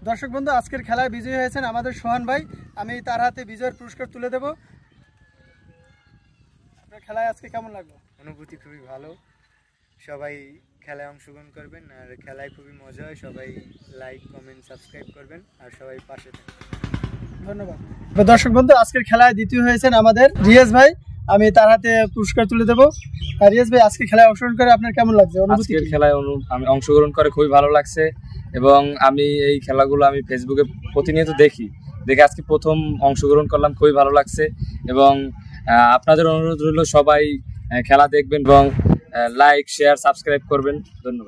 দর্শক বন্ধু, আজকের খেলায় বিজয়ী হয়েছেন আমাদের সোহান ভাই। আমি তার হাতে বিজয়ের পুরস্কার তুলে দেব। আপনার খেলায় আজকে কেমন লাগলো? অনুভূতি খুবই ভালো। সবাই খেলায় অংশগ্রহণ করবেন, আর খেলায় খুবই মজা হয়। সবাই লাইক, কমেন্ট, সাবস্ক্রাইব করবেন, আর সবাই পাশে থাকবেন। ধন্যবাদ। দর্শক বন্ধু, আজকের খেলায় দ্বিতীয় হয়েছেন আমাদের রিয়াজ ভাই। আমি তার হাতে পুরস্কার তুলে দেবো। রিয়াজ ভাই, আজকে খেলায় অংশগ্রহণ করে আপনার কেমন লাগছে? আজকের খেলায় আমি অংশগ্রহণ করে খুবই ভালো লাগছে, এবং আমি এই খেলাগুলো আমি ফেসবুকে প্রতিনিয়ত দেখে আজকে প্রথম অংশগ্রহণ করলাম। খুবই ভালো লাগছে, এবং আপনাদের অনুরোধ রইল সবাই খেলা দেখবেন এবং লাইক, শেয়ার, সাবস্ক্রাইব করবেন। ধন্যবাদ।